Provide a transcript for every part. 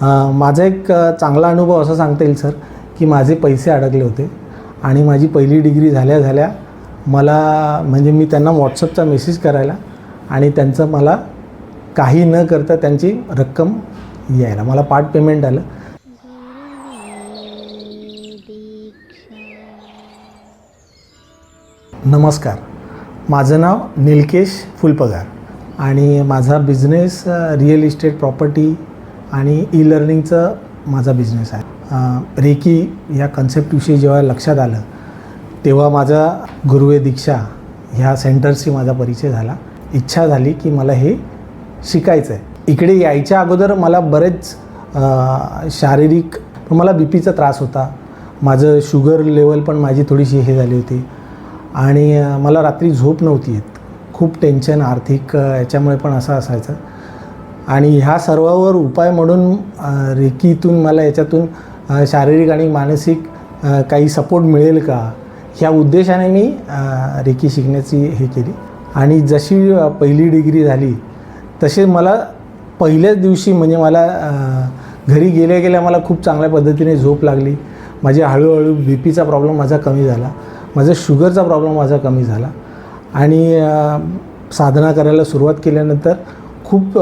माझा एक चांगला अनुभव असा सांगता येईल सर, की माझे पैसे अडकले होते आणि माझी पहिली डिग्री झाल्या मला म्हणजे मी त्यांना व्हॉट्सअपचा मेसेज करायला आणि त्यांचं मला काही न करता त्यांची रक्कम यायला मला पार्ट पेमेंट आलं. नमस्कार, माझं नाव निलकेश फुलपगार आणि माझा बिझनेस रिअल इस्टेट प्रॉपर्टी आणि ई लर्निंगचं माझा बिझनेस आहे. रेकी या कन्सेप्टविषयी जेव्हा लक्षात आलं तेव्हा माझा गुरुवे दीक्षा ह्या सेंटरशी माझा परिचय झाला. इच्छा झाली की मला हे शिकायचं आहे. इकडे यायच्या अगोदर मला बरेच शारीरिक मला बी पीचा त्रास होता. माझं शुगर लेवल पण माझी थोडीशी हे झाली होती आणि मला रात्री झोप नव्हती येत. खूप टेन्शन आर्थिक याच्यामुळे पण असं असायचं आणि ह्या सर्वावर उपाय म्हणून रेकीतून मला याच्यातून शारीरिक आणि मानसिक काही सपोर्ट मिळेल का ह्या उद्देशाने मी रेकी शिकण्याची हे केली. आणि जशी पहिली डिग्री झाली तसे मला पहिल्याच दिवशी म्हणजे मला घरी गेल्या मला खूप चांगल्या पद्धतीने झोप लागली. माझी हळूहळू बी पीचा प्रॉब्लेम माझा कमी झाला, माझा शुगरचा प्रॉब्लेम माझा कमी झाला आणि साधना करायला सुरुवात केल्यानंतर खूप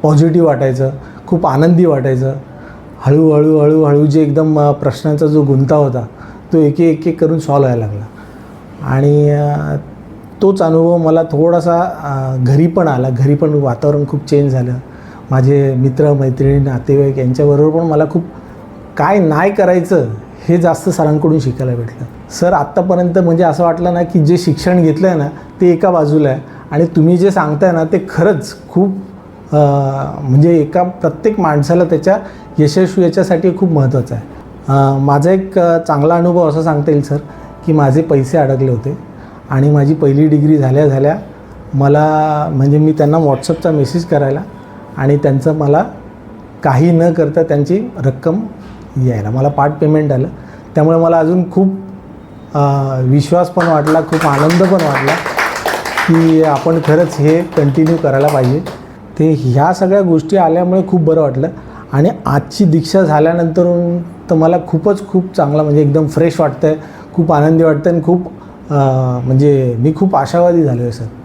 पॉझिटिव्ह वाटायचं, खूप आनंदी वाटायचं. हळूहळू जे एकदम प्रश्नांचा जो गुंता होता तो एक करून सॉल्व व्हायला लागला आणि तोच अनुभव मला थोडासा घरी पण आला. घरी पण वातावरण खूप चेंज झालं. माझे मित्र मैत्रिणी नातेवाईक यांच्याबरोबर पण मला खूप काय नाही करायचं हे जास्त सरांकडून शिकायला भेटलं. सर आत्तापर्यंत म्हणजे असं वाटलं ना की जे शिक्षण घेतलं आहे ना ते एका बाजूला आहे आणि तुम्ही जे सांगताय ना ते खरंच खूप म्हणजे एका प्रत्येक माणसाला त्याच्या यशस्वी याच्यासाठी खूप महत्त्वाचं आहे. माझा एक चांगला अनुभव असा सांगता येईल सर, की माझे पैसे अडकले होते आणि माझी पहिली डिग्री झाल्या मला म्हणजे मी त्यांना व्हॉट्सअपचा मेसेज करायला आणि त्यांचं मला काही न करता त्यांची रक्कम यायला मला पार्ट पेमेंट आलं. त्यामुळे मला अजून खूप विश्वास पण वाटला, खूप आनंद पण वाटला की आपण खरंच हे कंटिन्यू करायला पाहिजे. ते ह्या सगळ्या गोष्टी आल्यामुळे खूप बरं वाटलं आणि आजची दीक्षा झाल्यानंतर तर मला खूप चांगला म्हणजे एकदम फ्रेश वाटतं आहे, खूप आनंदी वाटतं आणि खूप म्हणजे मी खूप आशावादी झालो आहे सर.